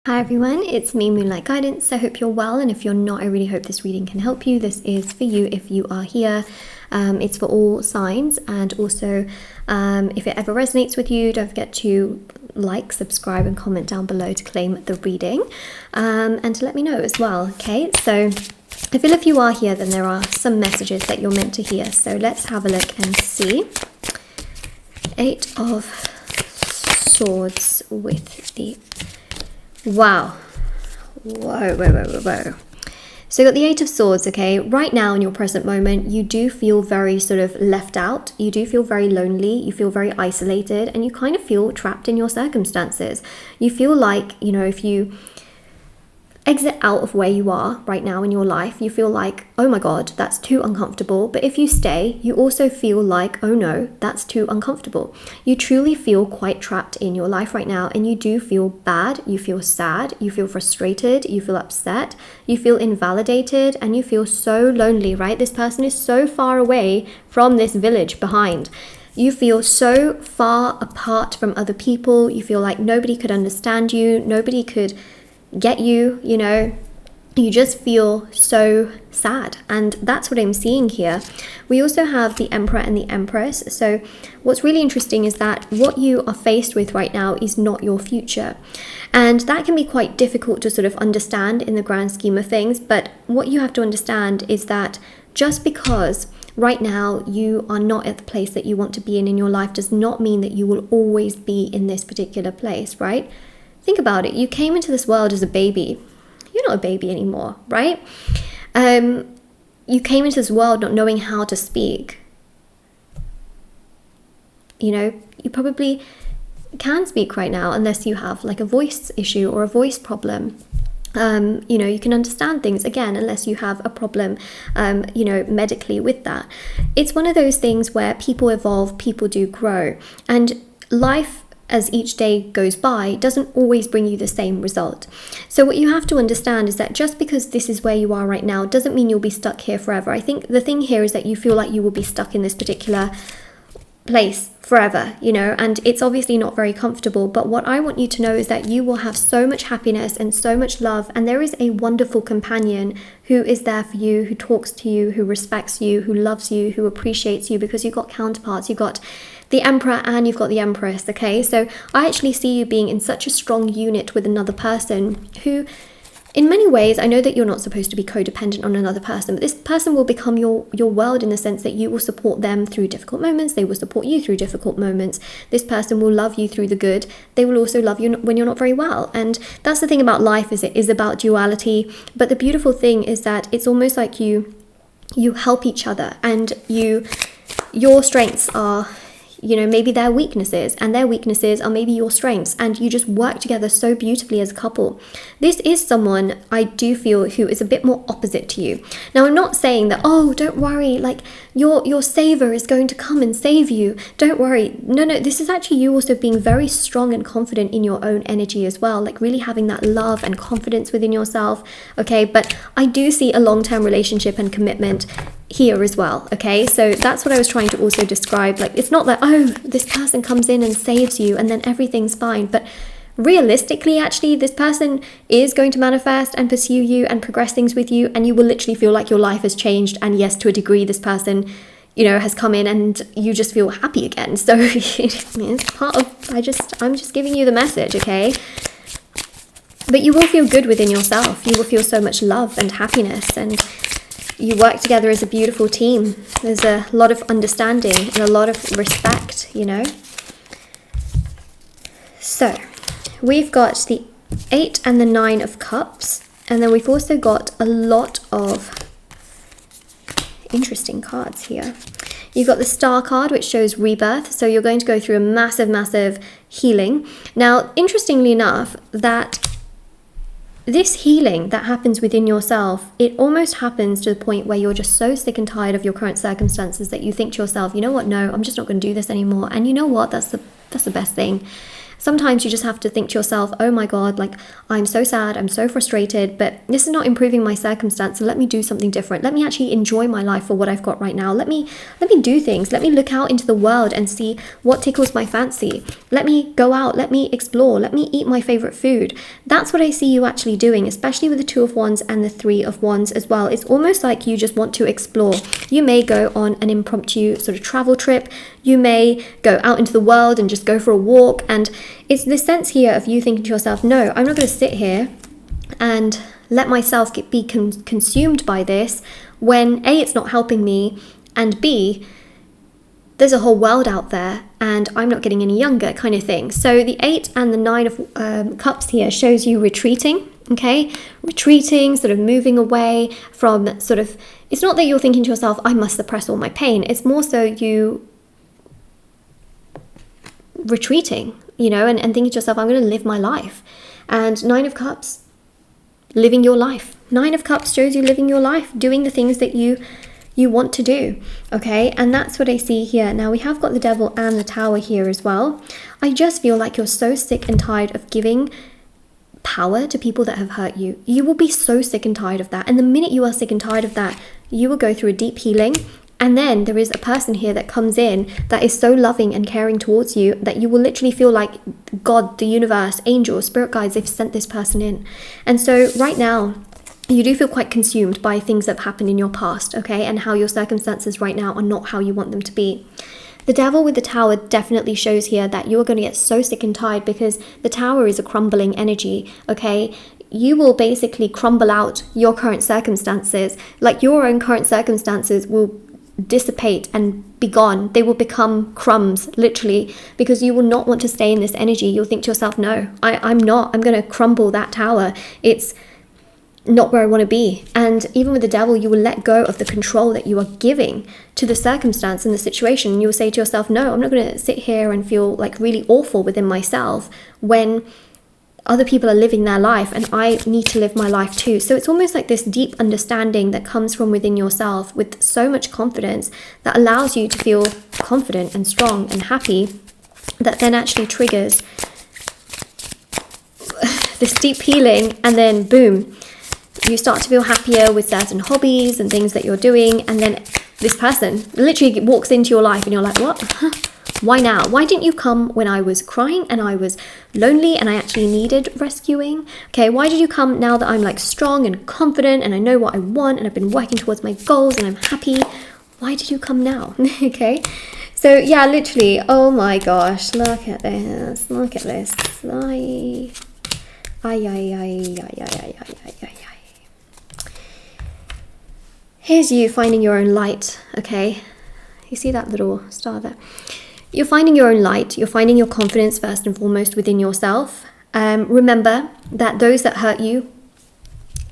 Hi everyone, it's me, Moonlight Guidance. I hope you're well, and if you're not, I really hope this reading can help you. This is for you if you are here. It's for all signs, and also if it ever resonates with you, don't forget to like, subscribe and comment down below to claim the reading, and to let me know as well. Okay, so I feel if you are here, then there are some messages that you're meant to hear. So let's have a look and see. 8 of Swords with the Wow. Whoa. So you got the 8 of Swords, okay? Right now in your present moment, you do feel very sort of left out. You do feel very lonely. You feel very isolated, and you kind of feel trapped in your circumstances. You feel like, you know, if you exit out of where you are right now in your life, you feel like, oh my God, that's too uncomfortable. But if you stay, you also feel like, oh no, that's too uncomfortable. You truly feel quite trapped in your life right now, and you do feel bad, you feel sad, you feel frustrated, you feel upset, you feel invalidated, and you feel so lonely, right? This person is so far away from this village behind. You feel so far apart from other people. You feel like nobody could understand you, nobody could get you, you know, you just feel so sad, and that's what I'm seeing here. We also have the Emperor and the Empress. So what's really interesting is that what you are faced with right now is not your future, and that can be quite difficult to sort of understand in the grand scheme of things. But what you have to understand is that just because right now you are not at the place that you want to be in your life does not mean that you will always be in this particular place, right? Think about it. You came into this world as a baby. You're not a baby anymore, right? You came into this world not knowing how to speak. You know, you probably can speak right now unless you have like a voice issue or a voice problem. You know, you can understand things again unless you have a problem, you know, medically with that. It's one of those things where people evolve, people do grow, and life as each day goes by doesn't always bring you the same result. So what you have to understand is that just because this is where you are right now doesn't mean you'll be stuck here forever. I think the thing here is that you feel like you will be stuck in this particular place forever, you know, and it's obviously not very comfortable. But what I want you to know is that you will have so much happiness and so much love, and there is a wonderful companion who is there for you, who talks to you, who respects you, who loves you, who appreciates you, because you've got counterparts. You've got the Emperor and you've got the Empress, okay? So I actually see you being in such a strong unit with another person who, in many ways, I know that you're not supposed to be codependent on another person, but this person will become your world in the sense that you will support them through difficult moments. They will support you through difficult moments. This person will love you through the good. They will also love you when you're not very well. And that's the thing about life, is it is about duality. But the beautiful thing is that it's almost like you help each other, and your strengths are, you know, maybe their weaknesses, and their weaknesses are maybe your strengths, and you just work together so beautifully as a couple. This is someone I do feel who is a bit more opposite to you. Now, I'm not saying that, oh, don't worry, like your saver is going to come and save you. Don't worry. No, this is actually you also being very strong and confident in your own energy as well, like really having that love and confidence within yourself, okay? But I do see a long-term relationship and commitment here as well, okay? So that's what I was trying to also describe. Like, it's not that, oh, this person comes in and saves you and then everything's fine, but realistically, actually, this person is going to manifest and pursue you and progress things with you, and you will literally feel like your life has changed. And yes, to a degree, this person, you know, has come in and you just feel happy again. So it's part of, I'm just giving you the message, okay? But you will feel good within yourself. You will feel so much love and happiness, and you work together as a beautiful team. There's a lot of understanding and a lot of respect, you know. So we've got the 8 and the 9 of Cups, and then we've also got a lot of interesting cards here. You've got the Star card, which shows rebirth. So you're going to go through a massive healing. Now, interestingly enough, that this healing that happens within yourself, it almost happens to the point where you're just so sick and tired of your current circumstances that you think to yourself, you know what, no, I'm just not going to do this anymore. And you know what, that's the best thing. sometimes you just have to think to yourself, oh my God, like I'm so sad, I'm so frustrated, but this is not improving my circumstance, so let me do something different. Let me actually enjoy my life for what I've got right now. Let me do things. Let me look out into the world and see what tickles my fancy. Let me go out, let me explore, let me eat my favorite food. That's what I see you actually doing, especially with the Two of Wands and the Three of Wands as well. It's almost like you just want to explore. You may go on an impromptu sort of travel trip. You may go out into the world and just go for a walk. And it's this sense here of you thinking to yourself, no, I'm not going to sit here and let myself be consumed by this when A, it's not helping me, and B, there's a whole world out there and I'm not getting any younger, kind of thing. So the 8 and the 9 of Cups here shows you retreating, okay? Retreating, sort of moving away from sort of, it's not that you're thinking to yourself, I must suppress all my pain. It's more so you retreating, you know, and thinking to yourself, I'm going to live my life. And 9 of Cups, living your life. 9 of Cups shows you living your life, doing the things that you want to do, okay? And that's what I see here. Now we have got the Devil and the Tower here as well. I just feel like you're so sick and tired of giving power to people that have hurt you. You will be so sick and tired of that. And the minute you are sick and tired of that, you will go through a deep healing. And then there is a person here that comes in that is so loving and caring towards you that you will literally feel like God, the universe, angels, spirit guides, they've sent this person in. And so right now, you do feel quite consumed by things that have happened in your past, okay? And how your circumstances right now are not how you want them to be. The Devil with the Tower definitely shows here that you are going to get so sick and tired because the Tower is a crumbling energy, okay? You will basically crumble out your current circumstances. Like your own current circumstances will dissipate and be gone. They will become crumbs, literally, because you will not want to stay in this energy. You'll think to yourself, no, I'm going to crumble that tower. It's not where I want to be. And even with the Devil, you will let go of the control that you are giving to the circumstance and the situation. You will say to yourself, no, I'm not going to sit here and feel like really awful within myself when other people are living their life and I need to live my life too. So it's almost like this deep understanding that comes from within yourself with so much confidence that allows you to feel confident and strong and happy, that then actually triggers this deep healing. And then boom, you start to feel happier with certain hobbies and things that you're doing. And then this person literally walks into your life and you're like, what? Why now? Why didn't you come when I was crying and I was lonely and I actually needed rescuing? Okay, why did you come now that I'm like strong and confident and I know what I want and I've been working towards my goals and I'm happy? Why did you come now? Okay, so yeah, literally, oh my gosh, look at this. Look at this. Here's you finding your own light, okay? You see that little star there? You're finding your own light. You're finding your confidence first and foremost within yourself. Remember that those that hurt you,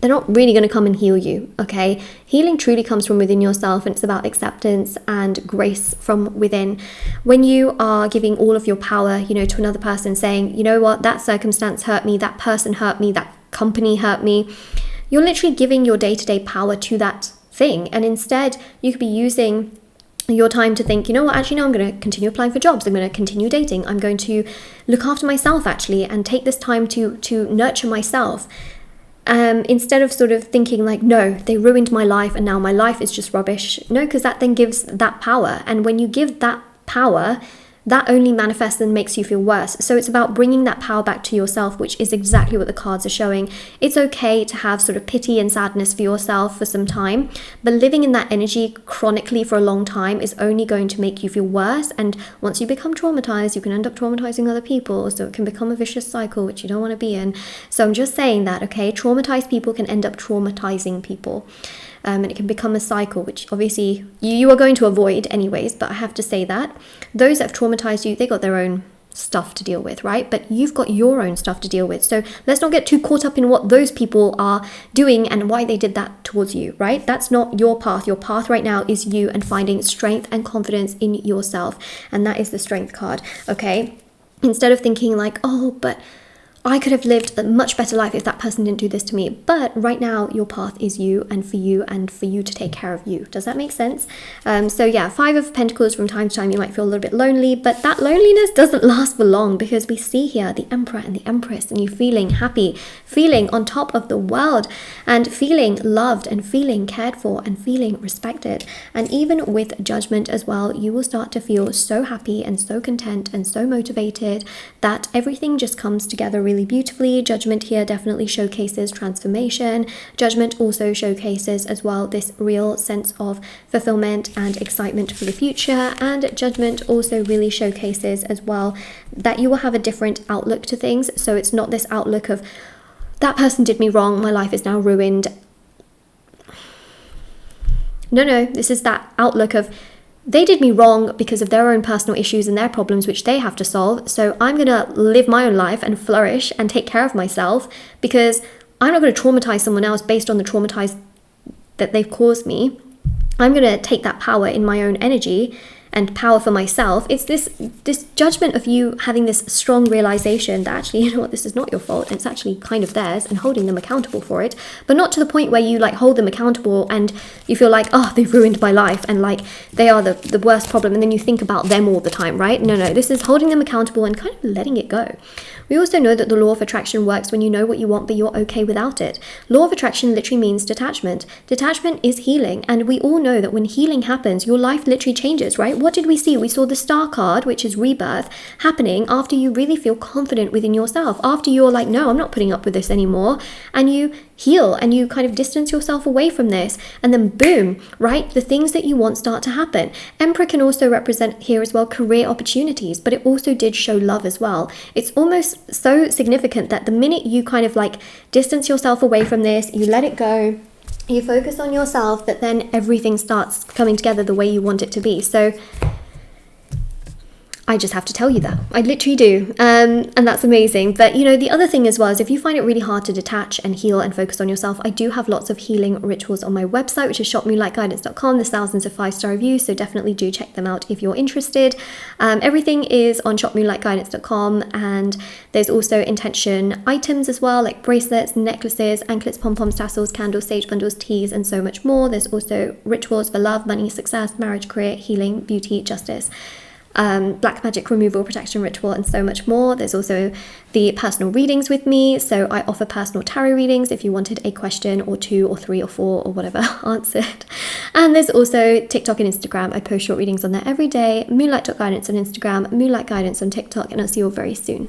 they're not really going to come and heal you, okay? Healing truly comes from within yourself, and it's about acceptance and grace from within. When you are giving all of your power, you know, to another person, saying, you know what, that circumstance hurt me, that person hurt me, that company hurt me, you're literally giving your day-to-day power to that thing. And instead, you could be using your time to think, you know what, actually no, I'm going to continue applying for jobs, I'm going to continue dating, I'm going to look after myself actually and take this time to nurture myself, instead of sort of thinking like, no, they ruined my life and now my life is just rubbish. No, because that then gives that power, and when you give that power, that only manifests and makes you feel worse. So it's about bringing that power back to yourself, which is exactly what the cards are showing. It's okay to have sort of pity and sadness for yourself for some time, but living in that energy chronically for a long time is only going to make you feel worse. And once you become traumatized, you can end up traumatizing other people. So it can become a vicious cycle, which you don't want to be in. So I'm just saying that, okay, traumatized people can end up traumatizing people. And it can become a cycle, which obviously you are going to avoid anyways, but I have to say that those that have traumatized you, they got their own stuff to deal with, right? But you've got your own stuff to deal with. So let's not get too caught up in what those people are doing and why they did that towards you, right? That's not your path. Your path right now is you and finding strength and confidence in yourself. And that is the Strength card, okay? Instead of thinking like, oh, but I could have lived a much better life if that person didn't do this to me. But right now, your path is you and for you to take care of you. Does that make sense? So yeah, Five of Pentacles, from time to time, you might feel a little bit lonely, but that loneliness doesn't last for long, because we see here the Emperor and the Empress, and you feeling happy, feeling on top of the world, and feeling loved and feeling cared for and feeling respected. And even with Judgment as well, you will start to feel so happy and so content and so motivated that everything just comes together really beautifully. Judgment here definitely showcases transformation. Judgment also showcases as well this real sense of fulfillment and excitement for the future. And Judgment also really showcases as well that you will have a different outlook to things. So it's not this outlook of, that person did me wrong, my life is now ruined. No, this is that outlook of, they did me wrong because of their own personal issues and their problems, which they have to solve. So I'm going to live my own life and flourish and take care of myself, because I'm not going to traumatize someone else based on the traumatized that they've caused me. I'm going to take that power in my own energy and power for myself. It's this judgment of you having this strong realization that actually, you know what, this is not your fault. It's actually kind of theirs, and holding them accountable for it, but not to the point where you like hold them accountable and you feel like, oh, they've ruined my life and like they are the worst problem, and then you think about them all the time, right? No, this is holding them accountable and kind of letting it go. We also know that the law of attraction works when you know what you want, but you're okay without it. Law of attraction literally means detachment. Detachment is healing, and we all know that when healing happens, your life literally changes, right? What did we see? We saw the Star card, which is rebirth, happening after you really feel confident within yourself, after you're like, no, I'm not putting up with this anymore, and you heal and you kind of distance yourself away from this, and then boom, right? The things that you want start to happen. Emperor can also represent here as well career opportunities, but it also did show love as well. It's almost so significant that the minute you kind of like distance yourself away from this, you let it go, you focus on yourself, that then everything starts coming together the way you want it to be. So I just have to tell you that. I literally do. And that's amazing. But, you know, the other thing as well is if you find it really hard to detach and heal and focus on yourself, I do have lots of healing rituals on my website, which is shopmoonlightguidance.com. There's thousands of 5-star reviews, so definitely do check them out if you're interested. Everything is on shopmoonlightguidance.com, and there's also intention items as well, like bracelets, necklaces, anklets, pom-poms, tassels, candles, sage bundles, teas, and so much more. There's also rituals for love, money, success, marriage, career, healing, beauty, justice, black magic removal, protection ritual, and so much more. There's also the personal readings with me, so I offer personal tarot readings if you wanted a question or 2 or 3 or 4 or whatever answered. And there's also TikTok and Instagram. I post short readings on there every day. Moonlight.guidance on Instagram, Moonlight Guidance on TikTok, and I'll see you all very soon.